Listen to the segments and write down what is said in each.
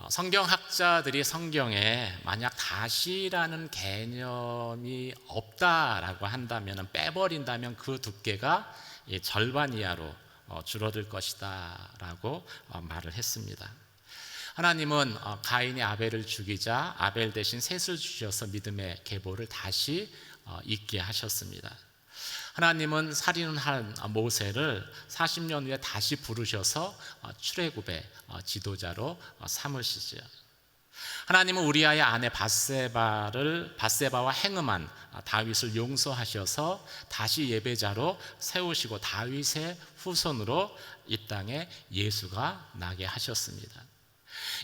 성경학자들이 성경에 만약 다시라는 개념이 없다라고 한다면, 빼버린다면 그 두께가 절반 이하로 줄어들 것이다 라고 말을 했습니다. 하나님은 가인이 아벨을 죽이자 아벨 대신 셋을 주셔서 믿음의 계보를 다시 있게 하셨습니다. 하나님은 살인을 한 모세를 40년 후에 다시 부르셔서 출애굽의 지도자로 삼으시죠. 하나님은 우리아의 아내 바세바와 행음한 다윗을 용서하셔서 다시 예배자로 세우시고 다윗의 후손으로 이 땅에 예수가 나게 하셨습니다.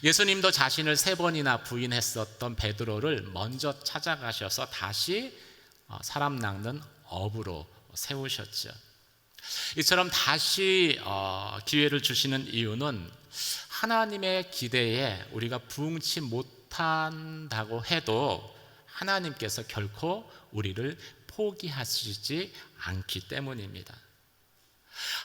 예수님도 자신을 3번이나 부인했었던 베드로를 먼저 찾아가셔서 다시 사람 낚는 어부로 세우셨죠. 이처럼 다시 기회를 주시는 이유는 하나님의 기대에 우리가 부응치 못한다고 해도 하나님께서 결코 우리를 포기하시지 않기 때문입니다.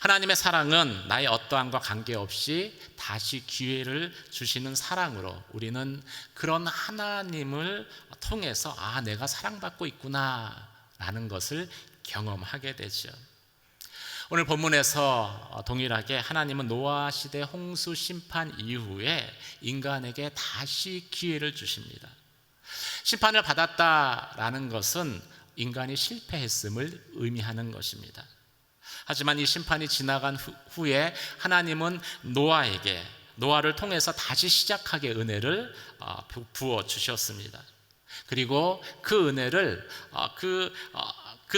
하나님의 사랑은 나의 어떠함과 관계없이 다시 기회를 주시는 사랑으로 우리는 그런 하나님을 통해서 내가 사랑받고 있구나 라는 것을 경험하게 되죠. 오늘 본문에서 동일하게 하나님은 노아 시대 홍수 심판 이후에 인간에게 다시 기회를 주십니다. 심판을 받았다라는 것은 인간이 실패했음을 의미하는 것입니다. 하지만 이 심판이 지나간 후에 하나님은 노아를 통해서 다시 시작하게 은혜를 부어 주셨습니다. 그리고 그 은혜를 그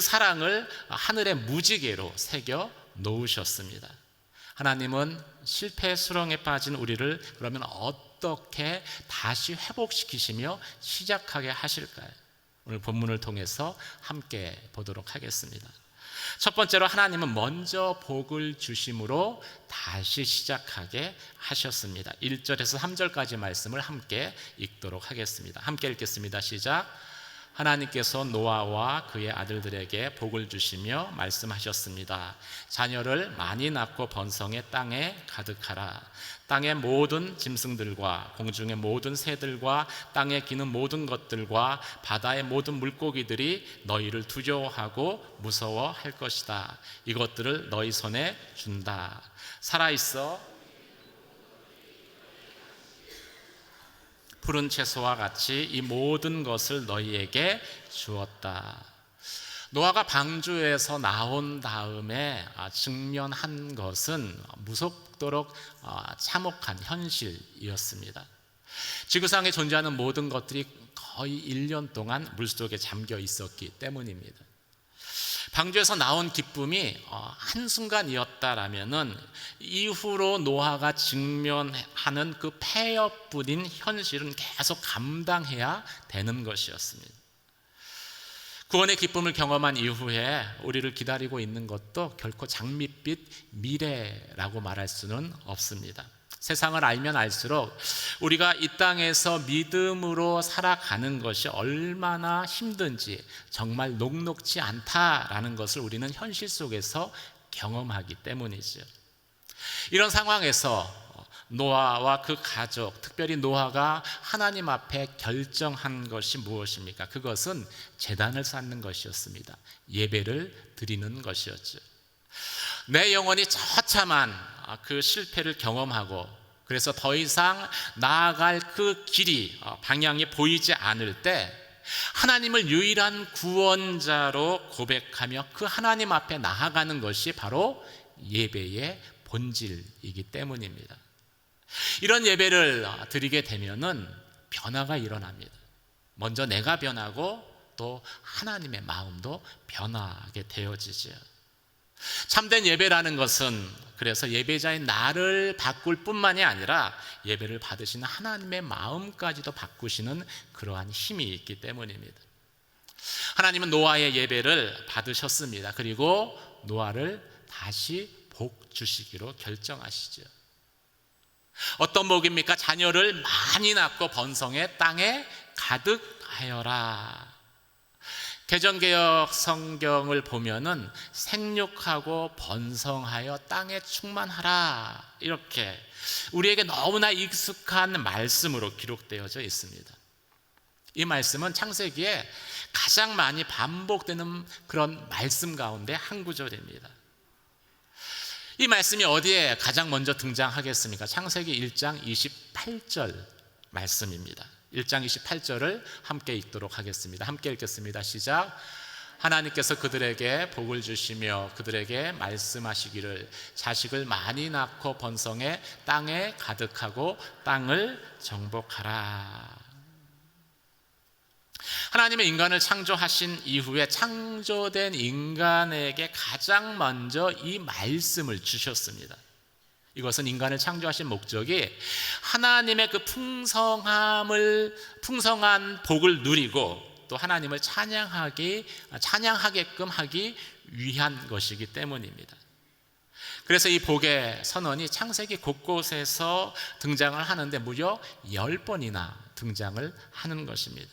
사랑을 하늘의 무지개로 새겨 놓으셨습니다. 하나님은 실패 수렁에 빠진 우리를 그러면 어떻게 다시 회복시키시며 시작하게 하실까요? 오늘 본문을 통해서 함께 보도록 하겠습니다. 첫 번째로 하나님은 먼저 복을 주심으로 다시 시작하게 하셨습니다. 1절에서 3절까지 말씀을 함께 읽도록 하겠습니다. 함께 읽겠습니다. 시작. 하나님께서 노아와 그의 아들들에게 복을 주시며 말씀하셨습니다. 자녀를 많이 낳고 번성해 땅에 가득하라. 땅의 모든 짐승들과 공중의 모든 새들과 땅에 기는 모든 것들과 바다의 모든 물고기들이 너희를 두려워하고 무서워할 것이다. 이것들을 너희 손에 준다. 살아있어 푸른 채소와 같이 이 모든 것을 너희에게 주었다. 노아가 방주에서 나온 다음에 직면한 것은 무섭도록 참혹한 현실이었습니다. 지구상에 존재하는 모든 것들이 거의 1년 동안 물속에 잠겨 있었기 때문입니다. 방주에서 나온 기쁨이 한순간이었다라면은 이후로 노아가 직면하는 그 폐허뿐인 현실은 계속 감당해야 되는 것이었습니다. 구원의 기쁨을 경험한 이후에 우리를 기다리고 있는 것도 결코 장밋빛 미래라고 말할 수는 없습니다. 세상을 알면 알수록 우리가 이 땅에서 믿음으로 살아가는 것이 얼마나 힘든지, 정말 녹록지 않다라는 것을 우리는 현실 속에서 경험하기 때문이죠. 이런 상황에서 노아와 그 가족, 특별히 노아가 하나님 앞에 결정한 것이 무엇입니까? 그것은 제단을 쌓는 것이었습니다. 예배를 드리는 것이었죠. 내 영혼이 처참한 그 실패를 경험하고 그래서 더 이상 나아갈 그 길이, 방향이 보이지 않을 때 하나님을 유일한 구원자로 고백하며 그 하나님 앞에 나아가는 것이 바로 예배의 본질이기 때문입니다. 이런 예배를 드리게 되면은 변화가 일어납니다. 먼저 내가 변하고 또 하나님의 마음도 변하게 되어지죠. 참된 예배라는 것은 그래서 예배자인 나를 바꿀 뿐만이 아니라 예배를 받으시는 하나님의 마음까지도 바꾸시는 그러한 힘이 있기 때문입니다. 하나님은 노아의 예배를 받으셨습니다. 그리고 노아를 다시 복 주시기로 결정하시죠. 어떤 복입니까? 자녀를 많이 낳고 번성해 땅에 가득하여라. 개정개혁 성경을 보면은 생육하고 번성하여 땅에 충만하라, 이렇게 우리에게 너무나 익숙한 말씀으로 기록되어져 있습니다. 이 말씀은 창세기에 가장 많이 반복되는 그런 말씀 가운데 한 구절입니다. 이 말씀이 어디에 가장 먼저 등장하겠습니까? 창세기 1장 28절 말씀입니다. 1장 28절을 함께 읽도록 하겠습니다. 함께 읽겠습니다. 시작. 하나님께서 그들에게 복을 주시며 그들에게 말씀하시기를 자식을 많이 낳고 번성해 땅에 가득하고 땅을 정복하라. 하나님은 인간을 창조하신 이후에 창조된 인간에게 가장 먼저 이 말씀을 주셨습니다. 이것은 인간을 창조하신 목적이 하나님의 그 풍성한 복을 누리고 또 하나님을 찬양하게끔 하기 위한 것이기 때문입니다. 그래서 이 복의 선언이 창세기 곳곳에서 등장을 하는데 무려 10번이나 등장을 하는 것입니다.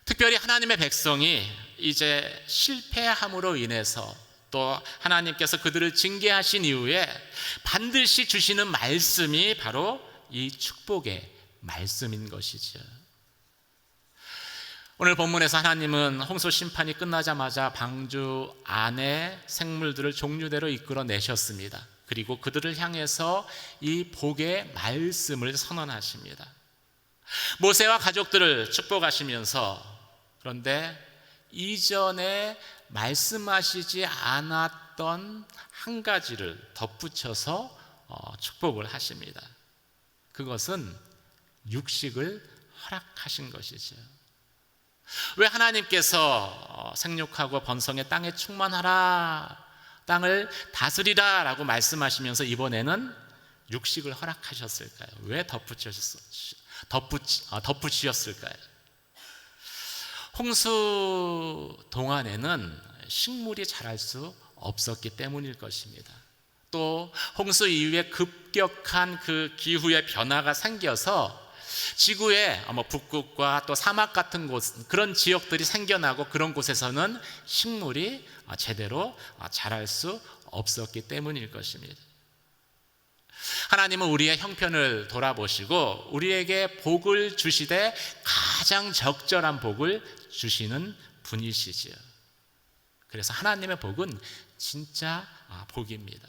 특별히 하나님의 백성이 이제 실패함으로 인해서 또 하나님께서 그들을 징계하신 이후에 반드시 주시는 말씀이 바로 이 축복의 말씀인 것이죠. 오늘 본문에서 하나님은 홍수 심판이 끝나자마자 방주 안에 생물들을 종류대로 이끌어내셨습니다. 그리고 그들을 향해서 이 복의 말씀을 선언하십니다. 모세와 가족들을 축복하시면서, 그런데 이전에 말씀하시지 않았던 한 가지를 덧붙여서 축복을 하십니다. 그것은 육식을 허락하신 것이죠. 왜 하나님께서 생육하고 번성의 땅에 충만하라, 땅을 다스리라 라고 말씀하시면서 이번에는 육식을 허락하셨을까요? 왜 덧붙이셨을까요? 홍수 동안에는 식물이 자랄 수 없었기 때문일 것입니다. 또 홍수 이후에 급격한 그 기후의 변화가 생겨서 지구에 북극과 또 사막 같은 곳, 그런 지역들이 생겨나고 그런 곳에서는 식물이 제대로 자랄 수 없었기 때문일 것입니다. 하나님은 우리의 형편을 돌아보시고 우리에게 복을 주시되 가장 적절한 복을 주시는 분이시지요. 그래서 하나님의 복은 진짜 복입니다.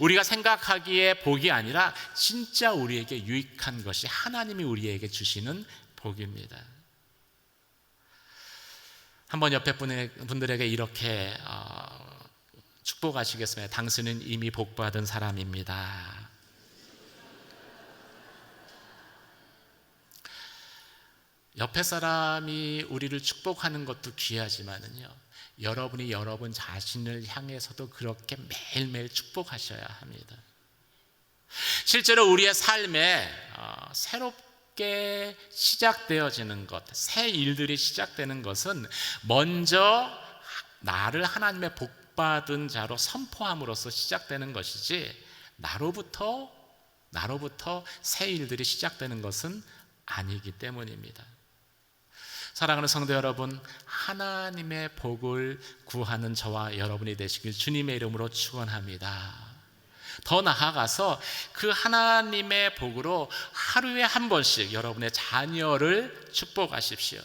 우리가 생각하기에 복이 아니라 진짜 우리에게 유익한 것이 하나님이 우리에게 주시는 복입니다. 한번 옆에 분들에게 이렇게 축복하시겠습니다. 당신은 이미 복받은 사람입니다. 옆에 사람이 우리를 축복하는 것도 귀하지만은요, 여러분이 여러분 자신을 향해서도 그렇게 매일매일 축복하셔야 합니다. 실제로 우리의 삶에 새롭게 시작되어지는 것, 새 일들이 시작되는 것은 먼저 나를 하나님의 복받은 자로 선포함으로써 시작되는 것이지 나로부터 새 일들이 시작되는 것은 아니기 때문입니다. 사랑하는 성도 여러분, 하나님의 복을 구하는 저와 여러분이 되시길 주님의 이름으로 축원합니다. 더 나아가서 그 하나님의 복으로 하루에 한 번씩 여러분의 자녀를 축복하십시오.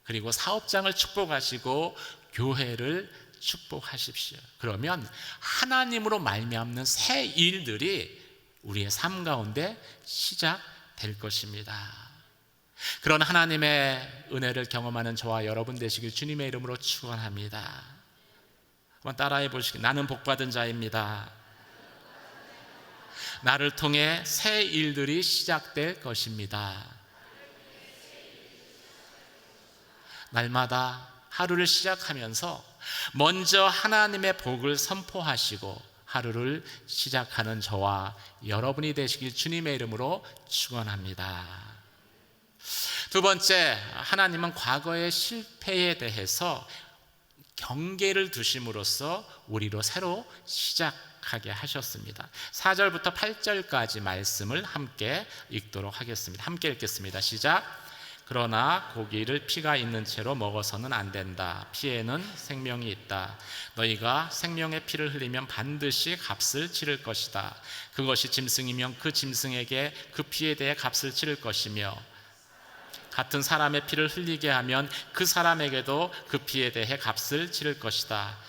그리고 사업장을 축복하시고 교회를 축복하십시오. 그러면 하나님으로 말미암는 새 일들이 우리의 삶 가운데 시작될 것입니다. 그런 하나님의 은혜를 경험하는 저와 여러분 되시길 주님의 이름으로 축원합니다. 한번 따라해 보시기. 나는 복받은 자입니다. 나를 통해 새 일들이 시작될 것입니다. 날마다 하루를 시작하면서 먼저 하나님의 복을 선포하시고 하루를 시작하는 저와 여러분이 되시길 주님의 이름으로 축원합니다. 두 번째, 하나님은 과거의 실패에 대해서 경계를 두심으로써 우리로 새로 시작하게 하셨습니다. 4절부터 8절까지 말씀을 함께 읽도록 하겠습니다. 함께 읽겠습니다. 시작. 그러나 고기를 피가 있는 채로 먹어서는 안 된다. 피에는 생명이 있다. 너희가 생명의 피를 흘리면 반드시 값을 치를 것이다. 그것이 짐승이면 그 짐승에게 그 피에 대해 값을 치를 것이며 같은 사람의 피를 흘리게 하면 그 사람에게도 그 피에 대해 값을 치를 것이다.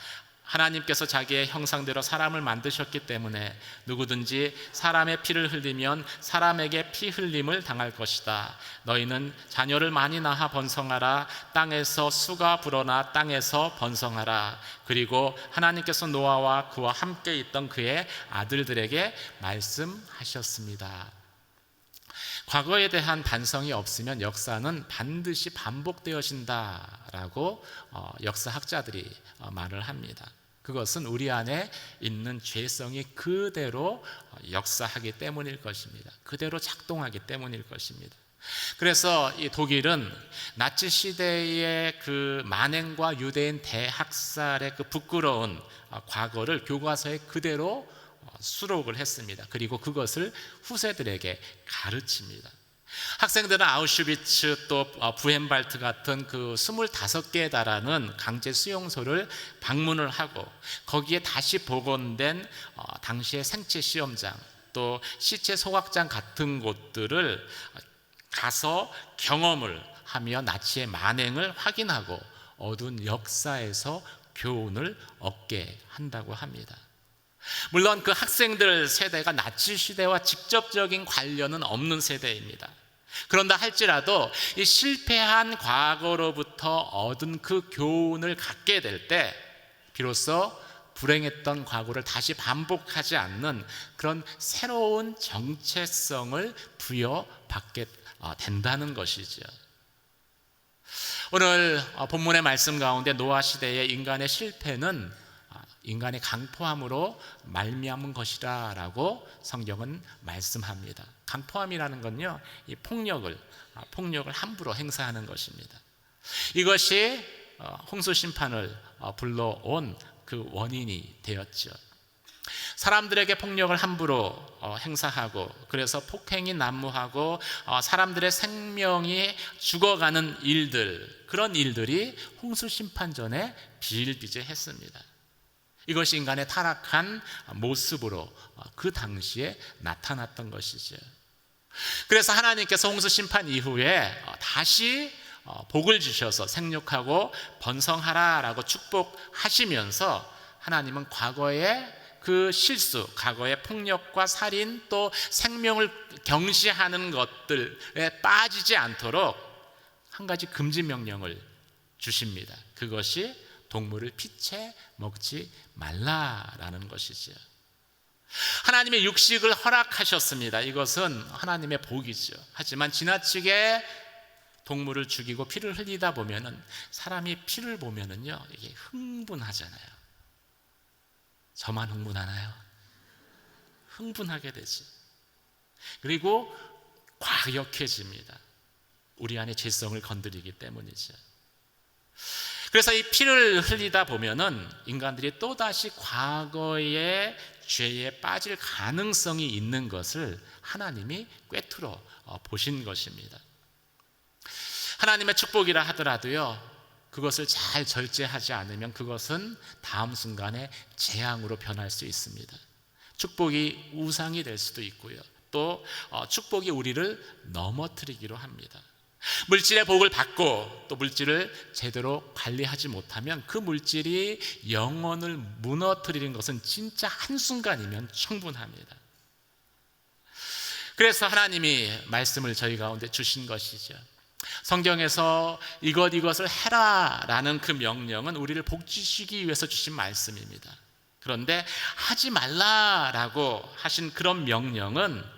하나님께서 자기의 형상대로 사람을 만드셨기 때문에 누구든지 사람의 피를 흘리면 사람에게 피 흘림을 당할 것이다. 너희는 자녀를 많이 낳아 번성하라. 땅에서 수가 불어나 땅에서 번성하라. 그리고 하나님께서 노아와 그와 함께 있던 그의 아들들에게 말씀하셨습니다. 과거에 대한 반성이 없으면 역사는 반드시 반복되어진다라고 역사학자들이 말을 합니다. 그것은 우리 안에 있는 죄성이 그대로 역사하기 때문일 것입니다. 그대로 작동하기 때문일 것입니다. 그래서 이 독일은 나치 시대의 그 만행과 유대인 대학살의 그 부끄러운 과거를 교과서에 그대로 수록을 했습니다. 그리고 그것을 후세들에게 가르칩니다. 학생들은 아우슈비츠 또 부헨발트 같은 그 25개에 달하는 강제 수용소를 방문을 하고 거기에 다시 복원된 당시의 생체 시험장 또 시체 소각장 같은 곳들을 가서 경험을 하며 나치의 만행을 확인하고 어두운 역사에서 교훈을 얻게 한다고 합니다. 물론 그 학생들 세대가 나치 시대와 직접적인 관련은 없는 세대입니다. 그런다 할지라도 이 실패한 과거로부터 얻은 그 교훈을 갖게 될 때 비로소 불행했던 과거를 다시 반복하지 않는 그런 새로운 정체성을 부여받게 된다는 것이죠. 오늘 본문의 말씀 가운데 노아 시대의 인간의 실패는 인간의 강포함으로 말미암은 것이라 라고 성경은 말씀합니다. 강포함이라는 건요, 이 폭력을 함부로 행사하는 것입니다. 이것이 홍수 심판을 불러온 그 원인이 되었죠. 사람들에게 폭력을 함부로 행사하고 그래서 폭행이 난무하고 사람들의 생명이 죽어가는 일들, 그런 일들이 홍수 심판 전에 비일비재했습니다. 이것이 인간의 타락한 모습으로 그 당시에 나타났던 것이죠. 그래서 하나님께서 홍수 심판 이후에 다시 복을 주셔서 생육하고 번성하라라고 축복하시면서 하나님은 과거의 그 실수, 과거의 폭력과 살인 또 생명을 경시하는 것들에 빠지지 않도록 한 가지 금지 명령을 주십니다. 그것이 동물을 피채 먹지 말라라는 것이죠. 하나님의 육식을 허락하셨습니다. 이것은 하나님의 복이죠. 하지만 지나치게 동물을 죽이고 피를 흘리다 보면은 사람이 피를 보면은요, 이게 흥분하잖아요. 저만 흥분하나요? 흥분하게 되지. 그리고 과격해집니다. 우리 안에 죄성을 건드리기 때문이죠. 그래서 이 피를 흘리다 보면은 인간들이 또다시 과거의 죄에 빠질 가능성이 있는 것을 하나님이 꿰뚫어 보신 것입니다. 하나님의 축복이라 하더라도요, 그것을 잘 절제하지 않으면 그것은 다음 순간에 재앙으로 변할 수 있습니다. 축복이 우상이 될 수도 있고요, 또 축복이 우리를 넘어뜨리기로 합니다. 물질의 복을 받고 또 물질을 제대로 관리하지 못하면 그 물질이 영혼을 무너뜨리는 것은 진짜 한순간이면 충분합니다. 그래서 하나님이 말씀을 저희 가운데 주신 것이죠. 성경에서 이것을 해라라는 그 명령은 우리를 복주시기 위해서 주신 말씀입니다. 그런데 하지 말라라고 하신 그런 명령은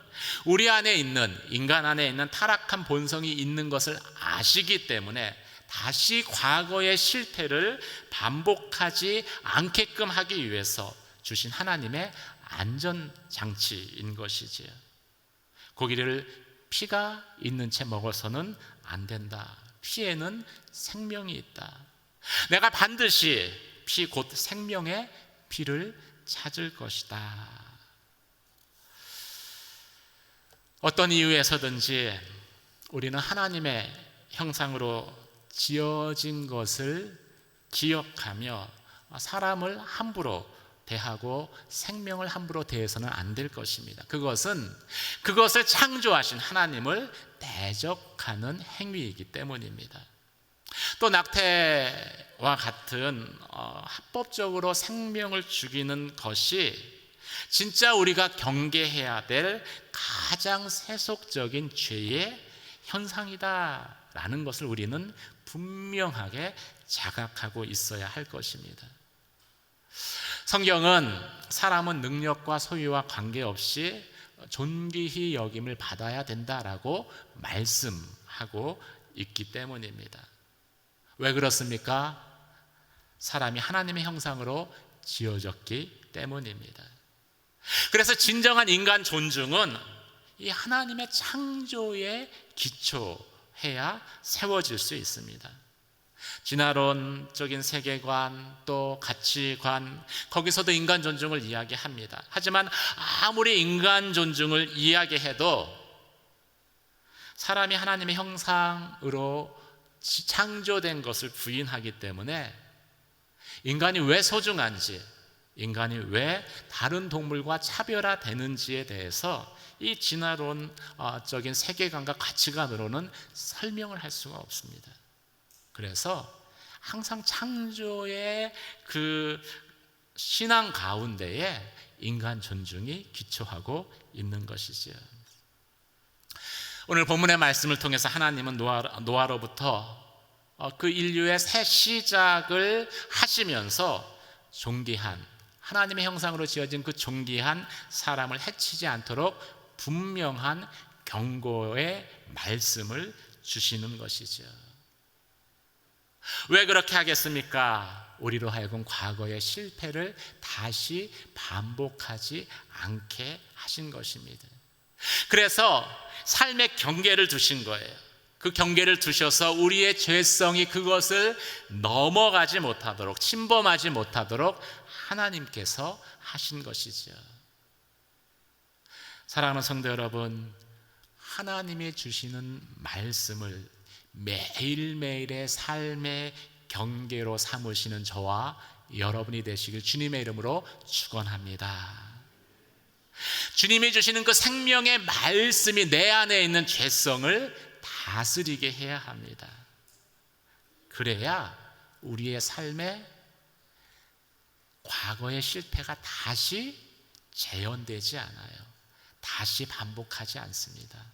우리 안에 있는, 인간 안에 있는 타락한 본성이 있는 것을 아시기 때문에 다시 과거의 실패를 반복하지 않게끔 하기 위해서 주신 하나님의 안전장치인 것이지요. 고기를 피가 있는 채 먹어서는 안 된다. 피에는 생명이 있다. 내가 반드시 피 곧 생명의 피를 찾을 것이다. 어떤 이유에서든지 우리는 하나님의 형상으로 지어진 것을 기억하며 사람을 함부로 대하고 생명을 함부로 대해서는 안 될 것입니다. 그것을 창조하신 하나님을 대적하는 행위이기 때문입니다. 또 낙태와 같은 합법적으로 생명을 죽이는 것이 진짜 우리가 경계해야 될 가장 세속적인 죄의 현상이다라는 것을 우리는 분명하게 자각하고 있어야 할 것입니다. 성경은 사람은 능력과 소유와 관계없이 존귀히 여김을 받아야 된다라고 말씀하고 있기 때문입니다. 왜 그렇습니까? 사람이 하나님의 형상으로 지어졌기 때문입니다. 그래서 진정한 인간 존중은 이 하나님의 창조에 기초해야 세워질 수 있습니다. 진화론적인 세계관 또 가치관, 거기서도 인간 존중을 이야기합니다. 하지만 아무리 인간 존중을 이야기해도 사람이 하나님의 형상으로 창조된 것을 부인하기 때문에 인간이 왜 소중한지, 인간이 왜 다른 동물과 차별화되는지에 대해서 이 진화론적인 세계관과 가치관으로는 설명을 할 수가 없습니다. 그래서 항상 창조의 그 신앙 가운데에 인간 존중이 기초하고 있는 것이죠. 오늘 본문의 말씀을 통해서 하나님은 노아로부터 그 인류의 새 시작을 하시면서 존귀한 하나님의 형상으로 지어진 그 존귀한 사람을 해치지 않도록 분명한 경고의 말씀을 주시는 것이죠. 왜 그렇게 하겠습니까? 우리로 하여금 과거의 실패를 다시 반복하지 않게 하신 것입니다. 그래서 삶의 경계를 두신 거예요. 그 경계를 두셔서 우리의 죄성이 그것을 넘어가지 못하도록, 침범하지 못하도록 하나님께서 하신 것이죠. 사랑하는 성도 여러분, 하나님이 주시는 말씀을 매일매일의 삶의 경계로 삼으시는 저와 여러분이 되시길 주님의 이름으로 축원합니다. 주님이 주시는 그 생명의 말씀이 내 안에 있는 죄성을 다스리게 해야 합니다. 그래야 우리의 삶에 과거의 실패가 다시 재현되지 않아요. 다시 반복하지 않습니다.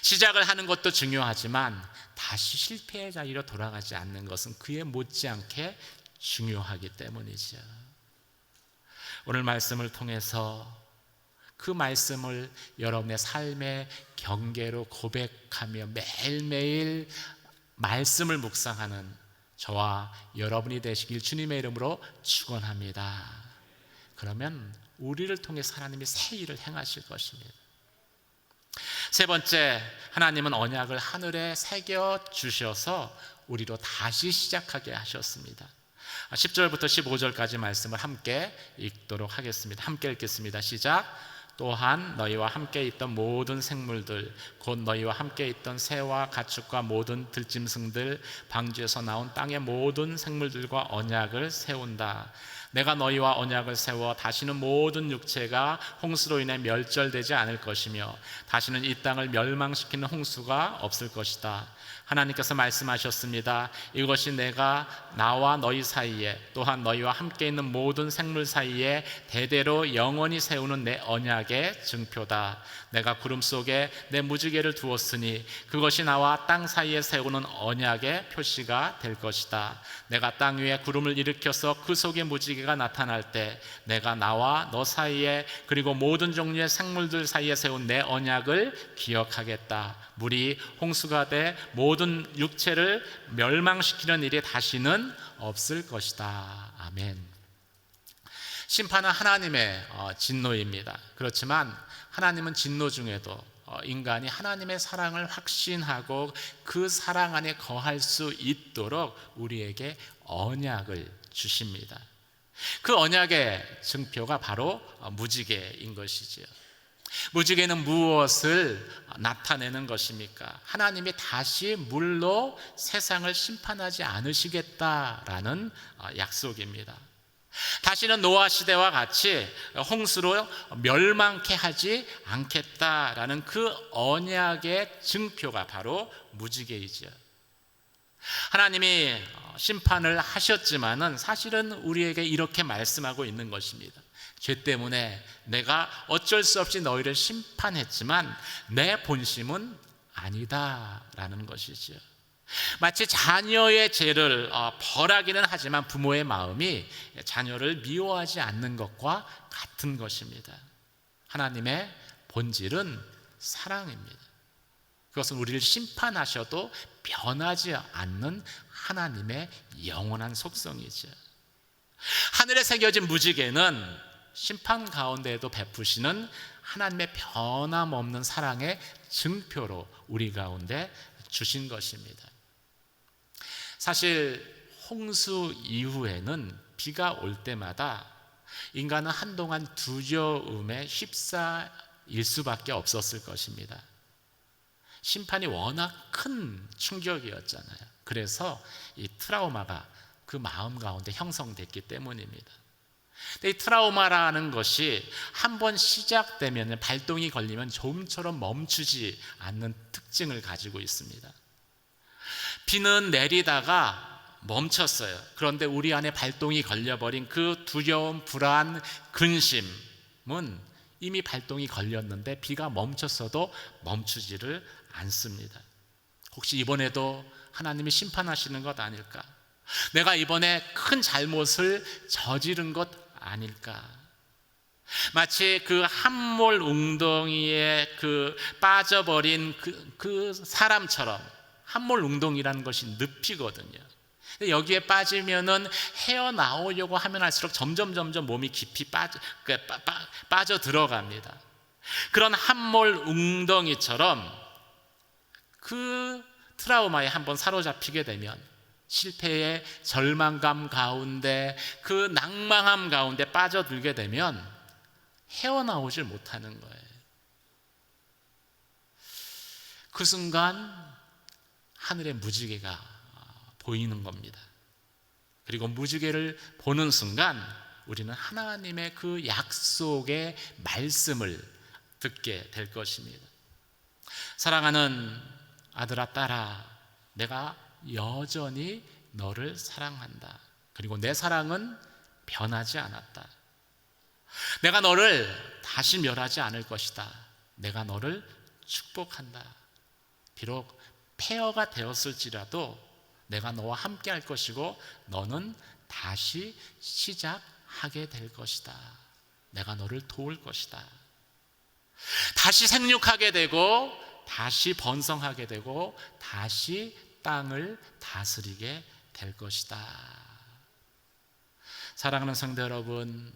시작을 하는 것도 중요하지만 다시 실패의 자리로 돌아가지 않는 것은 그에 못지않게 중요하기 때문이죠. 오늘 말씀을 통해서 그 말씀을 여러분의 삶의 경계로 고백하며 매일매일 말씀을 묵상하는 저와 여러분이 되시길 주님의 이름으로 축원합니다. 그러면 우리를 통해서 하나님이 새 일을 행하실 것입니다. 세 번째, 하나님은 언약을 하늘에 새겨 주셔서 우리로 다시 시작하게 하셨습니다. 10절부터 15절까지 말씀을 함께 읽도록 하겠습니다. 함께 읽겠습니다. 시작. 또한 너희와 함께 있던 모든 생물들 곧 너희와 함께 있던 새와 가축과 모든 들짐승들 방주에서 나온 땅의 모든 생물들과 언약을 세운다. 내가 너희와 언약을 세워 다시는 모든 육체가 홍수로 인해 멸절되지 않을 것이며 다시는 이 땅을 멸망시키는 홍수가 없을 것이다. 하나님께서 말씀하셨습니다. 이것이 내가 나와 너희 사이에 또한 너희와 함께 있는 모든 생물 사이에 대대로 영원히 세우는 내 언약의 증표다. 내가 구름 속에 내 무지개를 두었으니 그것이 나와 땅 사이에 세우는 언약의 표시가 될 것이다. 내가 땅 위에 구름을 일으켜서 그 속에 무지개가 나타날 때 내가 나와 너 사이에 그리고 모든 종류의 생물들 사이에 세운 내 언약을 기억하겠다. 물이 홍수가 돼 모든 육체를 멸망시키는 일이 다시는 없을 것이다. 아멘. 심판은 하나님의 진노입니다. 그렇지만 하나님은 진노 중에도 인간이 하나님의 사랑을 확신하고 그 사랑 안에 거할 수 있도록 우리에게 언약을 주십니다. 그 언약의 증표가 바로 무지개인 것이지요. 무지개는 무엇을 나타내는 것입니까? 하나님이 다시 물로 세상을 심판하지 않으시겠다라는 약속입니다. 다시는 노아 시대와 같이 홍수로 멸망케 하지 않겠다라는 그 언약의 증표가 바로 무지개이죠. 하나님이 심판을 하셨지만은 사실은 우리에게 이렇게 말씀하고 있는 것입니다. 죄 때문에 내가 어쩔 수 없이 너희를 심판했지만 내 본심은 아니다라는 것이죠. 마치 자녀의 죄를 벌하기는 하지만 부모의 마음이 자녀를 미워하지 않는 것과 같은 것입니다. 하나님의 본질은 사랑입니다. 그것은 우리를 심판하셔도 변하지 않는 하나님의 영원한 속성이죠. 하늘에 새겨진 무지개는 심판 가운데에도 베푸시는 하나님의 변함없는 사랑의 증표로 우리 가운데 주신 것입니다. 사실 홍수 이후에는 비가 올 때마다 인간은 한동안 두려움에 휩싸일 수밖에 없었을 것입니다. 심판이 워낙 큰 충격이었잖아요. 그래서 이 트라우마가 그 마음 가운데 형성됐기 때문입니다. 근데 이 트라우마라는 것이 한번 시작되면 발동이 걸리면 좀처럼 멈추지 않는 특징을 가지고 있습니다. 비는 내리다가 멈췄어요. 그런데 우리 안에 발동이 걸려버린 그 두려움, 불안, 근심은 이미 발동이 걸렸는데 비가 멈췄어도 멈추지를 않습니다. 혹시 이번에도 하나님이 심판하시는 것 아닐까? 내가 이번에 큰 잘못을 저지른 것 아닐까? 마치 그 함몰 웅덩이에 그 빠져버린 그 사람처럼, 함몰 웅덩이라는 것이 늪이거든요. 여기에 빠지면은 헤어나오려고 하면 할수록 점점 몸이 깊이 빠져 들어갑니다. 그런 함몰 웅덩이처럼 그 트라우마에 한번 사로잡히게 되면 실패의 절망감 가운데 그 낭망함 가운데 빠져들게 되면 헤어나오질 못하는 거예요. 그 순간 하늘의 무지개가 보이는 겁니다. 그리고 무지개를 보는 순간 우리는 하나님의 그 약속의 말씀을 듣게 될 것입니다. 사랑하는 아들아, 딸아, 내가 여전히 너를 사랑한다. 그리고 내 사랑은 변하지 않았다. 내가 너를 다시 멸하지 않을 것이다. 내가 너를 축복한다. 비록 폐허가 되었을지라도 내가 너와 함께 할 것이고 너는 다시 시작하게 될 것이다. 내가 너를 도울 것이다. 다시 생육하게 되고 다시 번성하게 되고 다시 땅을 다스리게 될 것이다. 사랑하는 성도 여러분,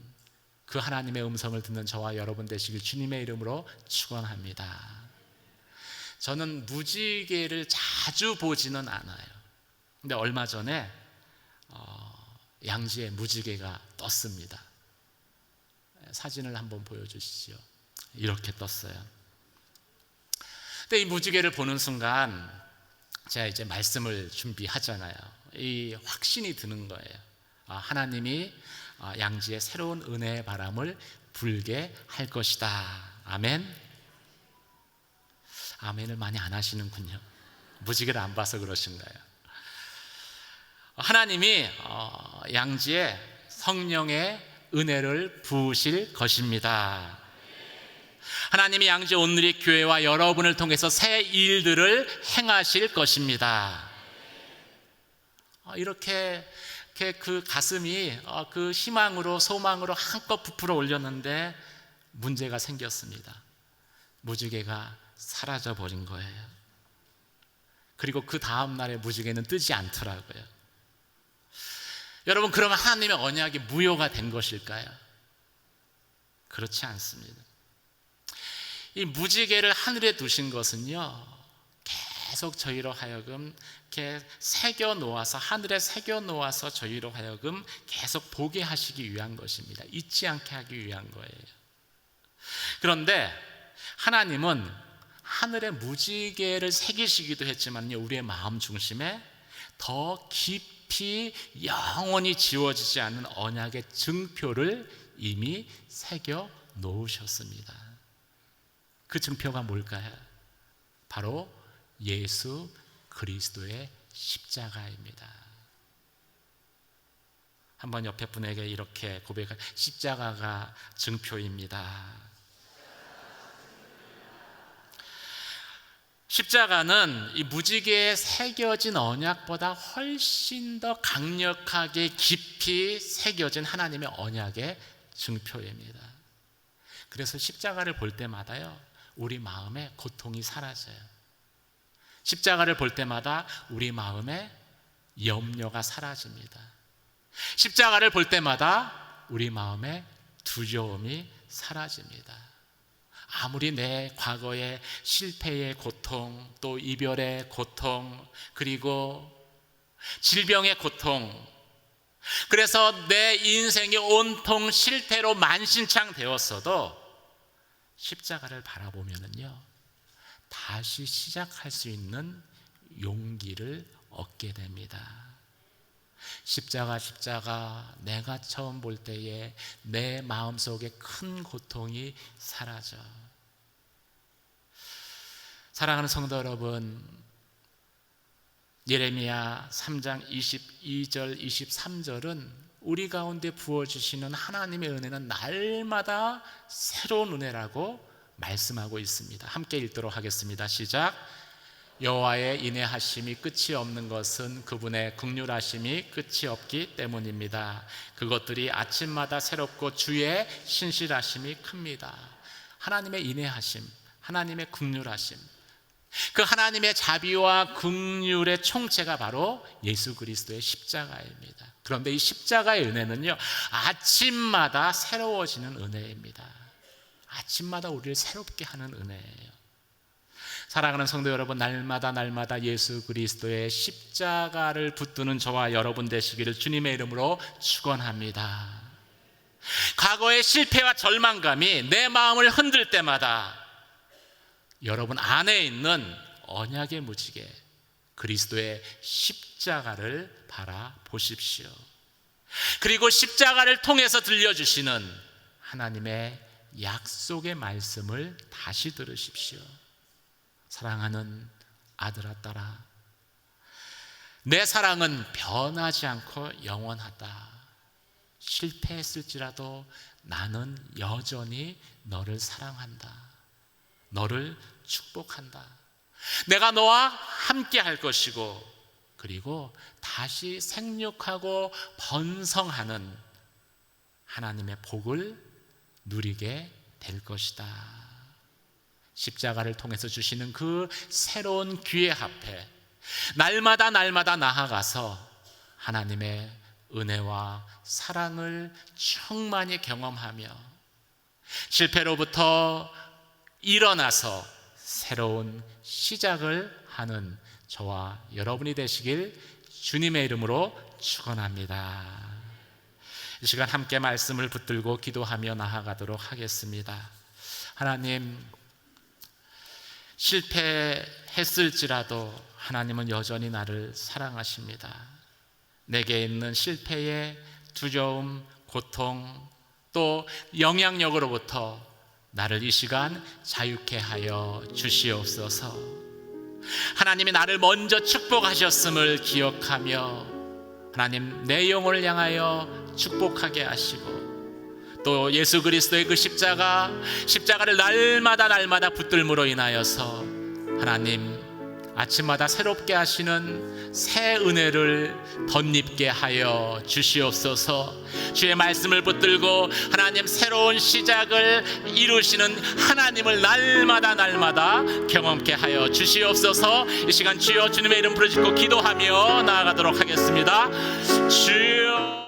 그 하나님의 음성을 듣는 저와 여러분 되시길 주님의 이름으로 축원합니다. 저는 무지개를 자주 보지는 않아요. 근데 얼마 전에 양지에 무지개가 떴습니다. 사진을 한번 보여주시죠. 이렇게 떴어요. 근데 이 무지개를 보는 순간 제가 이제 말씀을 준비하잖아요. 이 확신이 드는 거예요. 하나님이 양지에 새로운 은혜의 바람을 불게 할 것이다. 아멘. 아멘을 많이 안 하시는군요. 무지개를 안 봐서 그러신가요? 하나님이 양지에 성령의 은혜를 부으실 것입니다. 하나님이 양지 온누리 교회와 여러분을 통해서 새 일들을 행하실 것입니다. 이렇게 그 가슴이 그 희망으로 소망으로 한껏 부풀어 올렸는데 문제가 생겼습니다. 무지개가 사라져 버린 거예요. 그리고 그 다음 날에 무지개는 뜨지 않더라고요. 여러분, 그러면 하나님의 언약이 무효가 된 것일까요? 그렇지 않습니다. 이 무지개를 하늘에 두신 것은요, 계속 저희로 하여금 이렇게 새겨 놓아서, 하늘에 새겨 놓아서 저희로 하여금 계속 보게 하시기 위한 것입니다. 잊지 않게 하기 위한 거예요. 그런데 하나님은 하늘의 무지개를 새기시기도 했지만요, 우리의 마음 중심에 더 깊이 영원히 지워지지 않는 언약의 증표를 이미 새겨 놓으셨습니다. 그 증표가 뭘까요? 바로 예수 그리스도의 십자가입니다. 한번 옆에 분에게 이렇게 고백할, 십자가가 증표입니다. 십자가는 이 무지개에 새겨진 언약보다 훨씬 더 강력하게 깊이 새겨진 하나님의 언약의 증표입니다. 그래서 십자가를 볼 때마다요, 우리 마음에 고통이 사라져요. 십자가를 볼 때마다 우리 마음에 염려가 사라집니다. 십자가를 볼 때마다 우리 마음에 두려움이 사라집니다. 아무리 내 과거의 실패의 고통, 또 이별의 고통, 그리고 질병의 고통, 그래서 내 인생이 온통 실패로 만신창 되었어도 십자가를 바라보면은요, 다시 시작할 수 있는 용기를 얻게 됩니다. 십자가 내가 처음 볼 때에 내 마음속에 큰 고통이 사라져. 사랑하는 성도 여러분, 예레미야 3장 22절 23절은 우리 가운데 부어주시는 하나님의 은혜는 날마다 새로운 은혜라고 말씀하고 있습니다. 함께 읽도록 하겠습니다. 시작. 여호와의 인애하심이 끝이 없는 것은 그분의 긍휼하심이 끝이 없기 때문입니다. 그것들이 아침마다 새롭고 주의 신실하심이 큽니다. 하나님의 인애하심, 하나님의 긍휼하심, 그 하나님의 자비와 긍휼의 총체가 바로 예수 그리스도의 십자가입니다. 그런데 이 십자가의 은혜는요, 아침마다 새로워지는 은혜입니다. 아침마다 우리를 새롭게 하는 은혜예요. 사랑하는 성도 여러분, 날마다 예수 그리스도의 십자가를 붙드는 저와 여러분 되시기를 주님의 이름으로 축원합니다. 과거의 실패와 절망감이 내 마음을 흔들 때마다 여러분 안에 있는 언약의 무지개 그리스도의 십자가를 바라보십시오. 그리고 십자가를 통해서 들려주시는 하나님의 약속의 말씀을 다시 들으십시오. 사랑하는 아들아 딸아, 내 사랑은 변하지 않고 영원하다. 실패했을지라도 나는 여전히 너를 사랑한다. 너를 축복한다. 내가 너와 함께 할 것이고, 그리고 다시 생육하고 번성하는 하나님의 복을 누리게 될 것이다. 십자가를 통해서 주시는 그 새로운 기회 앞에 날마다 나아가서 하나님의 은혜와 사랑을 충만히 경험하며 실패로부터 일어나서 새로운 시작을 하는 저와 여러분이 되시길 주님의 이름으로 축원합니다. 이 시간 함께 말씀을 붙들고 기도하며 나아가도록 하겠습니다. 하나님, 실패했을지라도 하나님은 여전히 나를 사랑하십니다. 내게 있는 실패의 두려움, 고통, 또 영향력으로부터 나를 이 시간 자유케 하여 주시옵소서. 하나님이 나를 먼저 축복하셨음을 기억하며 하나님, 내 영혼을 향하여 축복하게 하시고, 또 예수 그리스도의 그 십자가를 날마다 붙들므로 인하여서 하나님, 아침마다 새롭게 하시는 새 은혜를 덧입게 하여 주시옵소서. 주의 말씀을 붙들고 하나님, 새로운 시작을 이루시는 하나님을 날마다 경험케 하여 주시옵소서. 이 시간 주여 주님의 이름 부르짖고 기도하며 나아가도록 하겠습니다. 주여.